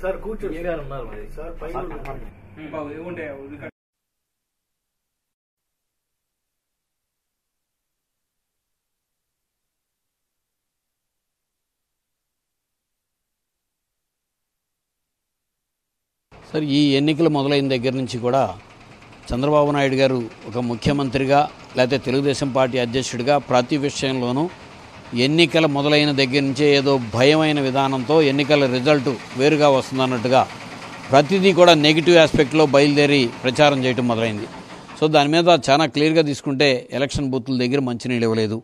Sir కూర్చోండి sir పైన sir ఈ ఎన్నికలు మొదలైన దగ్గర నుంచి కూడా చంద్రబాబు నాయుడు గారు ఒక ముఖ్యమంత్రిగా లేకపోతే తెలుగుదేశం పార్టీ అధ్యక్షుడిగా ప్రతి విషయంలోనూ ఎన్నికల మొదలైన దగ్గర నుంచే ఏదో భయమైన విధానంతో ఎన్నికల రిజల్ట్ వేరుగా వస్తుందన్నట్టుగా ప్రతిదీ కూడా నెగిటివ్ ఆస్పెక్ట్లో బయలుదేరి ప్రచారం చేయడం మొదలైంది. సో దాని మీద చాలా క్లియర్గా తీసుకుంటే ఎలక్షన్ బూత్ల దగ్గర మంచినీళ్ళు ఇవ్వలేదు.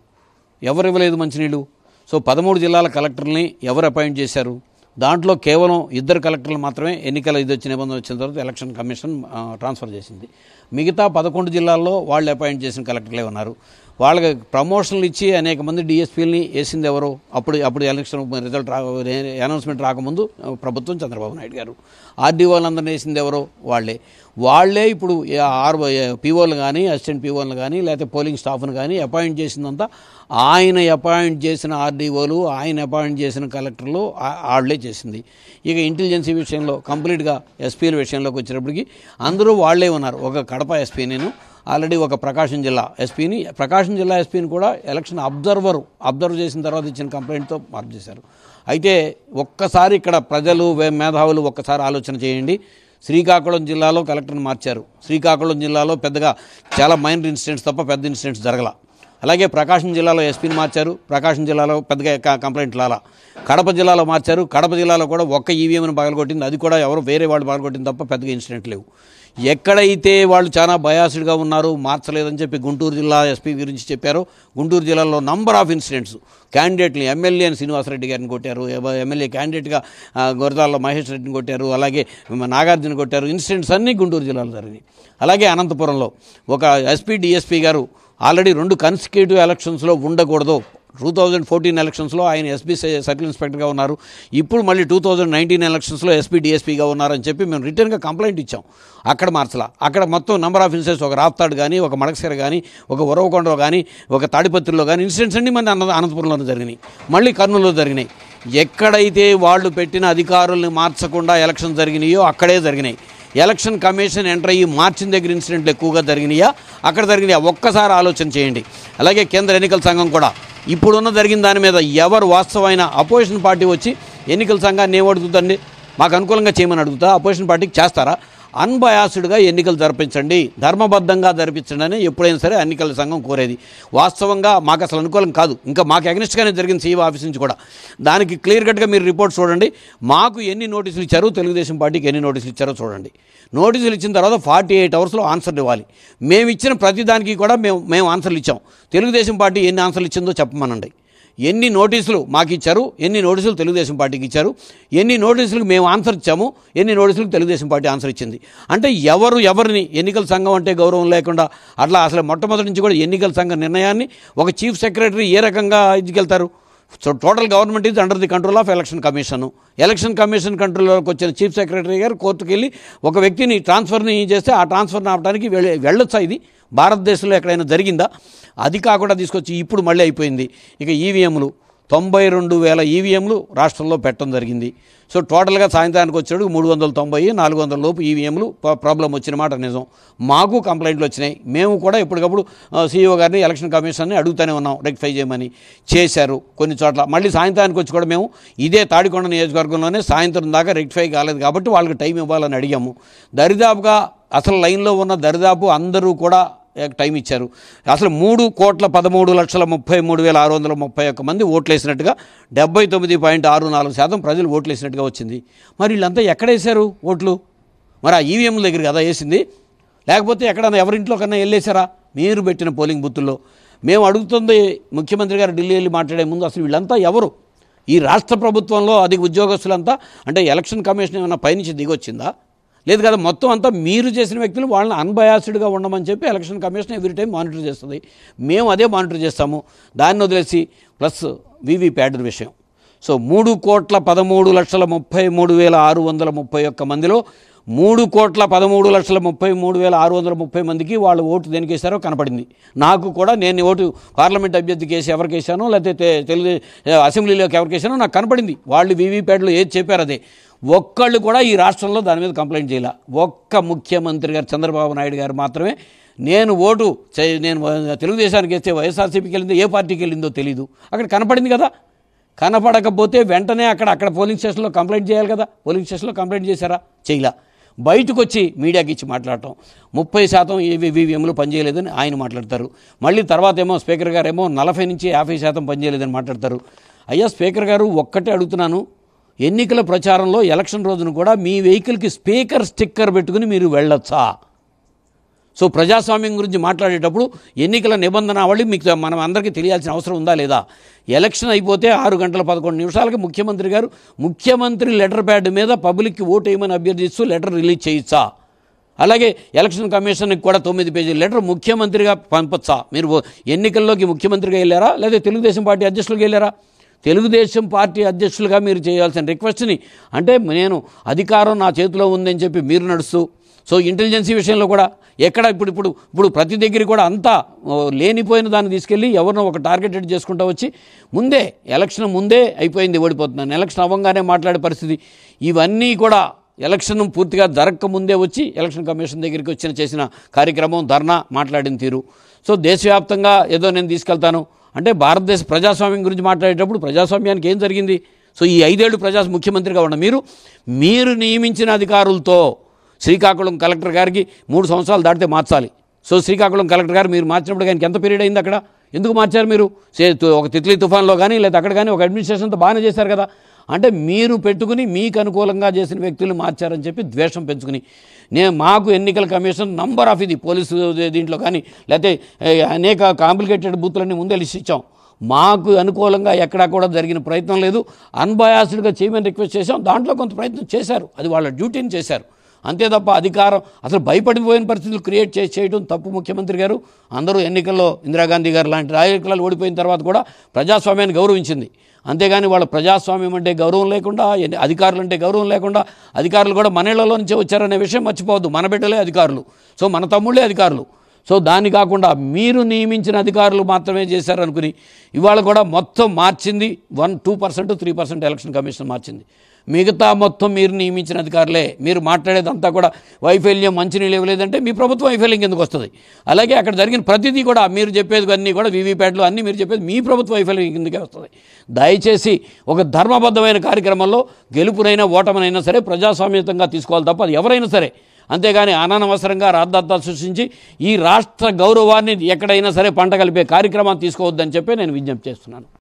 ఎవరు ఇవ్వలేదు మంచినీళ్ళు? సో 13 జిల్లాల కలెక్టర్ని ఎవరు అపాయింట్ చేశారు? దాంట్లో కేవలం 2 కలెక్టర్లు మాత్రమే ఎన్నికల నిబంధన వచ్చిన తర్వాత ఎలక్షన్ కమిషన్ ట్రాన్స్ఫర్ చేసింది. మిగతా 11 జిల్లాల్లో వాళ్ళు అపాయింట్ చేసిన కలెక్టర్లే ఉన్నారు. వాళ్ళకి ప్రమోషన్లు ఇచ్చి అనేక మంది డిఎస్పీలని వేసింది ఎవరు? అప్పుడు ఎలక్షన్ రిజల్ట్ అనౌన్స్మెంట్ రాకముందు ప్రభుత్వం చంద్రబాబు నాయుడు గారు. ఆర్డీఓలందరినీ వేసింది ఎవరు? వాళ్ళే ఇప్పుడు పీఓలు కానీ అసిస్టెంట్ పీఓలను కానీ లేకపోతే పోలింగ్ స్టాఫ్ను కానీ అపాయింట్ చేసిందంతా ఆయన అపాయింట్ చేసిన ఆర్డీఓలు, ఆయన అపాయింట్ చేసిన కలెక్టర్లు వాళ్ళే చేసింది. ఇక ఇంటెలిజెన్సీ విషయంలో కంప్లీట్గా ఎస్పీల విషయంలోకి వచ్చేటప్పటికి అందరూ వాళ్లే ఉన్నారు. ఒక కడప ఎస్పీ, నేను ఆల్రెడీ ఒక ప్రకాశం జిల్లా ఎస్పీని కూడా ఎలక్షన్ అబ్జర్వ్ చేసిన తర్వాత ఇచ్చిన కంప్లైంట్తో మార్పు చేశారు. అయితే ఒక్కసారి ఇక్కడ ప్రజలు మేధావులు ఒక్కసారి ఆలోచన చేయండి. శ్రీకాకుళం జిల్లాలో కలెక్టర్ని మార్చారు. శ్రీకాకుళం జిల్లాలో పెద్దగా చాలా మైనర్ ఇన్సిడెంట్స్ తప్ప పెద్ద ఇన్సిడెంట్స్ జరగల. అలాగే ప్రకాశం జిల్లాలో ఎస్పీని మార్చారు. ప్రకాశం జిల్లాలో పెద్దగా కంప్లైంట్ లాలా. కడప జిల్లాలో మార్చారు. కడప జిల్లాలో కూడా ఒక్క ఈవీఎంను పగలగొట్టింది, అది కూడా ఎవరు వేరే వాళ్ళు పగలగొట్టింది తప్ప పెద్దగా ఇన్సిడెంట్ లేవు. ఎక్కడైతే వాళ్ళు చాలా బయాస్డ్గా ఉన్నారు, మార్చలేదని చెప్పి గుంటూరు జిల్లా ఎస్పీ గురించి చెప్పారో, గుంటూరు జిల్లాలో నంబర్ ఆఫ్ ఇన్సిడెంట్స్ క్యాండిడేట్ని ఎమ్మెల్యే అని శ్రీనివాసరెడ్డి గారిని కొట్టారు, ఎమ్మెల్యే క్యాండిడేట్గా గొరదాల్లో మహేష్ రెడ్డిని కొట్టారు, అలాగే నాగార్జున కొట్టారు. ఇన్సిడెంట్స్ అన్నీ గుంటూరు జిల్లాలో జరిగినాయి. అలాగే అనంతపురంలో ఒక ఎస్పీ డిఎస్పీ గారు ఆల్రెడీ 2 కన్సిక్యూటివ్ ఎలక్షన్స్లో ఉండకూడదు. 2014 ఎలక్షన్స్లో ఆయన ఎస్పీ సర్కిల్ ఇన్స్పెక్టర్గా ఉన్నారు. ఇప్పుడు మళ్ళీ 2019 ఎలక్షన్స్లో ఎస్పీ డిఎస్పీగా ఉన్నారని చెప్పి మేము రిటర్న్గా కంప్లైంట్ ఇచ్చాం. అక్కడ మార్చలా. అక్కడ మొత్తం నెంబర్ ఆఫ్ ఇన్సిడెంట్స్ ఒక రాప్తాడు కానీ, ఒక మడకసిర కానీ, ఒక ఉరవకొండలో కానీ, ఒక తాడిపత్రిలో కానీ ఇన్సిడెంట్స్ అన్నీ మన అనంతపురంలోనే జరిగినాయి, మళ్ళీ కర్నూలులో జరిగినాయి. ఎక్కడైతే వాళ్ళు పెట్టిన అధికారుల్ని మార్చకుండా ఎలక్షన్ జరిగినాయో అక్కడే జరిగినాయి. ఎలక్షన్ కమిషన్ ఎంటర్ అయ్యి మార్చిన దగ్గర ఇన్సిడెంట్లు ఎక్కువగా జరిగినాయా, అక్కడ జరిగినాయా? ఒక్కసారి ఆలోచన చేయండి. అలాగే కేంద్ర ఎన్నికల సంఘం కూడా ఇప్పుడున్న జరిగిన దాని మీద ఎవరు వాస్తవమైన అపోజిషన్ పార్టీ వచ్చి ఎన్నికల సంఘాన్ని ఏం అడుగుతుందండి? మాకు అనుకూలంగా చేయమని అడుగుతా? అపోజిషన్ పార్టీకి చేస్తారా? అన్బయాస్డ్గా ఎన్నికలు జరిపించండి, ధర్మబద్ధంగా జరిపించండి అని ఎప్పుడైనా సరే ఎన్నికల సంఘం కోరేది. వాస్తవంగా మాకు అసలు అనుకూలం కాదు, ఇంకా మాకు అగ్నిస్ట్గానే జరిగింది సీఈఓ ఆఫీస్ నుంచి కూడా. దానికి క్లియర్ కట్గా మీరు రిపోర్ట్ చూడండి. మాకు ఎన్ని నోటీసులు ఇచ్చారు, తెలుగుదేశం పార్టీకి ఎన్ని నోటీసులు ఇచ్చారో చూడండి. నోటీసులు ఇచ్చిన తర్వాత 48 అవర్స్లో ఆన్సర్లు ఇవ్వాలి. మేము ఇచ్చిన ప్రతి దానికి కూడా మేము ఆన్సర్లు ఇచ్చాం. తెలుగుదేశం పార్టీ ఎన్ని ఆన్సర్లు ఇచ్చిందో చెప్పమనండి. ఎన్ని నోటీసులు మాకు ఇచ్చారు, ఎన్ని నోటీసులు తెలుగుదేశం పార్టీకి ఇచ్చారు, ఎన్ని నోటీసులకు మేము ఆన్సర్ ఇచ్చాము, ఎన్ని నోటీసులకు తెలుగుదేశం పార్టీ ఆన్సర్ ఇచ్చింది. అంటే ఎవరిని ఎన్నికల సంఘం అంటే గౌరవం లేకుండా అట్లా అసలు మొట్టమొదటి నుంచి కూడా ఎన్నికల సంఘం నిర్ణయాన్ని ఒక చీఫ్ సెక్రటరీ ఏ రకంగా ఇచ్చుకెళ్తారు? So total government is under the control of election commission. Election commission కంట్రోల్లోకి వచ్చిన చీఫ్ సెక్రటరీ గారు కోర్టుకు వెళ్ళి ఒక వ్యక్తిని ట్రాన్స్ఫర్ని చేస్తే ఆ ట్రాన్స్ఫర్ని ఆపడానికి వెళ్ళొచ్చా? ఇది భారతదేశంలో ఎక్కడైనా జరిగిందా? అది కాకుండా తీసుకొచ్చి ఇప్పుడు మళ్ళీ అయిపోయింది. ఇక ఈవీఎంలు 92,000 ఈవీఎంలు రాష్ట్రంలో పెట్టడం జరిగింది. సో టోటల్గా సాయంత్రానికి వచ్చేటప్పుడు 390, 400 లోపు ఈవీఎంలు ప్రాబ్లం వచ్చిన మాట నిజం. మాకు కంప్లైంట్లు వచ్చినాయి. మేము కూడా ఎప్పటికప్పుడు సీఈఓ గారిని ఎలక్షన్ కమిషన్ని అడుగుతూనే ఉన్నాం రెక్టిఫై చేయమని. చేశారు కొన్ని చోట్ల. మళ్ళీ సాయంత్రానికి వచ్చి కూడా మేము ఇదే తాడికొండ నియోజకవర్గంలోనే సాయంత్రం దాకా రెక్టిఫై కాలేదు కాబట్టి వాళ్ళకి టైం ఇవ్వాలని అడిగాము. దరిదాపుగా అసలు లైన్లో ఉన్న దరిదాపు అందరూ కూడా టైం ఇచ్చారు. అసలు 3,33,33,631 మంది ఓట్లేసినట్టుగా 79.64% ప్రజలు ఓట్లేసినట్టుగా వచ్చింది. మరి వీళ్ళంతా ఎక్కడేశారు ఓట్లు? మరి ఆ ఈవీఎంల దగ్గర కదా వేసింది, లేకపోతే ఎక్కడన్నా ఎవరింట్లో కన్నా వెళ్ళేశారా? మీరు పెట్టిన పోలింగ్ బూతుల్లో. మేము అడుగుతుంది, ముఖ్యమంత్రి గారు ఢిల్లీ వెళ్ళి మాట్లాడే ముందు అసలు వీళ్ళంతా ఎవరు? ఈ రాష్ట్ర ప్రభుత్వంలో అధిక ఉద్యోగస్తులంతా అంటే ఎలక్షన్ కమిషన్ ఏమైనా పైనుంచి దిగొచ్చిందా? లేదు కదా. మొత్తం అంతా మీరు చేసిన వ్యక్తులు వాళ్ళని అన్బయాస్డ్గా ఉండమని చెప్పి election commission every time monitor చేస్తుంది. మేము అదే మానిటర్ చేస్తాము. దాన్ని వదిలేసి ప్లస్ వీవీప్యాట్ విషయం. సో 3,13,33,631 మందిలో 3,13,33,630 మందికి వాళ్ళు ఓటు దేనికి వేశారో కనపడింది. నాకు కూడా నేను ఓటు పార్లమెంట్ అభ్యర్థికి వేసి ఎవరికి వేసానో లేకపోతే అసెంబ్లీలోకి ఎవరికి వేసానో నాకు కనపడింది. వాళ్ళు వీవీప్యాట్లో ఏది చెప్పారు అదే. ఒక్కళ్ళు కూడా ఈ రాష్ట్రంలో దాని మీద కంప్లైంట్ చేయాల. ఒక్క ముఖ్యమంత్రి గారు చంద్రబాబు నాయుడు గారు మాత్రమే నేను తెలుగుదేశానికి వేస్తే వైఎస్ఆర్సీపీకి వెళ్ళిందో ఏ పార్టీకి వెళ్ళిందో తెలీదు, అక్కడ కనపడింది కదా. కనపడకపోతే వెంటనే అక్కడ పోలింగ్ స్టేషన్లో కంప్లైంట్ చేయాలి కదా. పోలింగ్ స్టేషన్లో కంప్లైంట్ చేశారా? చేయలా. బయటకు వచ్చి మీడియాకి ఇచ్చి మాట్లాడటం 30% ఈవీఎంలు పనిచేయలేదని ఆయన మాట్లాడతారు. మళ్ళీ తర్వాత ఏమో స్పీకర్ గారు ఏమో 40 నుంచి 50% పనిచేయలేదని మాట్లాడతారు. అయ్యా స్పీకర్ గారు, ఒక్కటే అడుగుతున్నాను, ఎన్నికల ప్రచారంలో ఎలక్షన్ రోజున కూడా మీ వెహికల్కి స్పీకర్ స్టిక్కర్ పెట్టుకుని మీరు వెళ్ళొచ్చా? సో ప్రజాస్వామ్యం గురించి మాట్లాడేటప్పుడు ఎన్నికల నిబంధనావళి మీకు మనం అందరికీ తెలియాల్సిన అవసరం ఉందా లేదా? ఎలక్షన్ అయిపోతే 6 గంటల 11 నిమిషాలకి ముఖ్యమంత్రి గారు ముఖ్యమంత్రి లెటర్ ప్యాడ్ మీద పబ్లిక్కి ఓటు వేయమని అభ్యర్థిస్తూ లెటర్ రిలీజ్ చేయొచ్చా? అలాగే ఎలక్షన్ కమిషన్కి కూడా 9 పేజీల లెటర్ ముఖ్యమంత్రిగా పంపొచ్చా? మీరు ఎన్నికల్లోకి ముఖ్యమంత్రిగా వెళ్ళారా లేదా తెలుగుదేశం పార్టీ అధ్యక్షులుగా వెళ్ళారా? తెలుగుదేశం పార్టీ అధ్యక్షులుగా మీరు చేయాల్సిన రిక్వెస్ట్ని, అంటే నేను అధికారం నా చేతిలో ఉందని చెప్పి మీరు నడుస్తూ, సో ఇంటెలిజెన్సీ విషయంలో కూడా ఎక్కడ ఇప్పుడు ప్రతి దగ్గర కూడా అంతా లేనిపోయిన దాన్ని తీసుకెళ్ళి ఎవరినో ఒక టార్గెటెడ్ చేసుకుంటూ వచ్చి ఎలక్షన్ ముందే అయిపోయింది, ఓడిపోతున్నాను, ఎలక్షన్ అవ్వగానే మాట్లాడే పరిస్థితి, ఇవన్నీ కూడా ఎలక్షన్ పూర్తిగా జరగక ముందే వచ్చి ఎలక్షన్ కమిషన్ దగ్గరికి చేసిన కార్యక్రమం, ధర్నా, మాట్లాడిన తీరు. సో దేశవ్యాప్తంగా ఏదో నేను తీసుకెళ్తాను అంటే భారతదేశ ప్రజాస్వామ్యం గురించి మాట్లాడేటప్పుడు ప్రజాస్వామ్యానికి ఏం జరిగింది? సో ఈ 5 ఏళ్ళు ముఖ్యమంత్రిగా ఉన్న మీరు నియమించిన అధికారులతో శ్రీకాకుళం కలెక్టర్ గారికి 3 సంవత్సరాలు దాటితే మార్చాలి. సో శ్రీకాకుళం కలెక్టర్ గారు మీరు మార్చినప్పుడు ఆయనకి ఎంత పీరియడ్ అయింది? అక్కడ ఎందుకు మార్చారు మీరు? ఒక తిత్లీ తుఫాన్లో కానీ లేదా అక్కడ కానీ ఒక అడ్మినిస్ట్రేషన్తో బాగానే చేశారు కదా. అంటే మీరు పెట్టుకుని మీకు అనుకూలంగా చేసిన వ్యక్తులు మార్చారని చెప్పి ద్వేషం పెంచుకుని మాకు ఎన్నికల కమిషన్ నంబర్ ఆఫ్ ఇది పోలీసు దీంట్లో కానీ లేకపోతే అనేక కాంప్లికేటెడ్ బూత్లన్నీ ముందే లిస్ట్ ఇచ్చాం. మాకు అనుకూలంగా ఎక్కడా కూడా జరిగిన ప్రయత్నం లేదు. అన్బయాస్డ్గా చేయమని రిక్వెస్ట్ చేశాం. దాంట్లో కొంత ప్రయత్నం చేశారు, అది వాళ్ళ డ్యూటీని చేశారు. అంతే తప్ప అధికారం అసలు భయపడిపోయిన పరిస్థితులు క్రియేట్ చేయడం తప్పు. ముఖ్యమంత్రి గారు అందరూ ఎన్నికల్లో ఇందిరాగాంధీ గారు లాంటి రాజకీయాలు ఓడిపోయిన తర్వాత కూడా ప్రజాస్వామ్యాన్ని గౌరవించింది. అంతేగాని వాళ్ళ ప్రజాస్వామ్యం అంటే గౌరవం లేకుండా, అధికారులు అంటే గౌరవం లేకుండా, అధికారులు కూడా మనలో నుంచే వచ్చారనే విషయం మర్చిపోవద్దు. మన బిడ్డలే అధికారులు, సో మన తమ్ముళ్ళే అధికారులు. సో దాన్ని కాకుండా మీరు నియమించిన అధికారులు మాత్రమే చేశారనుకుని ఇవాళ కూడా మొత్తం మార్చింది 1-2%, 3% ఎలక్షన్ కమిషన్ మార్చింది. మిగతా మొత్తం మీరు నియమించిన అధికారులే. మీరు మాట్లాడేదంతా కూడా వైఫల్యం, మంచినీళ్ళు ఇవ్వలేదంటే మీ ప్రభుత్వం వైఫల్యం ఎందుకు వస్తుంది? అలాగే అక్కడ జరిగిన ప్రతిదీ కూడా మీరు చెప్పేది అన్నీ కూడా వీవీప్యాట్లు అన్నీ మీరు చెప్పేది మీ ప్రభుత్వ వైఫల్యం కిందకే వస్తుంది. దయచేసి ఒక ధర్మబద్ధమైన కార్యక్రమంలో గెలుపునైనా ఓటమనైనా సరే ప్రజాస్వామ్యతంగా తీసుకోవాలి తప్ప అది ఎవరైనా సరే. అంతేగాని అనవసరంగా రాద్ధాంతాలు సృష్టించి ఈ రాష్ట్ర గౌరవాన్ని ఎక్కడైనా సరే పంట కలిపే కార్యక్రమాన్ని తీసుకోవద్దని చెప్పి నేను విజ్ఞప్తి చేస్తున్నాను.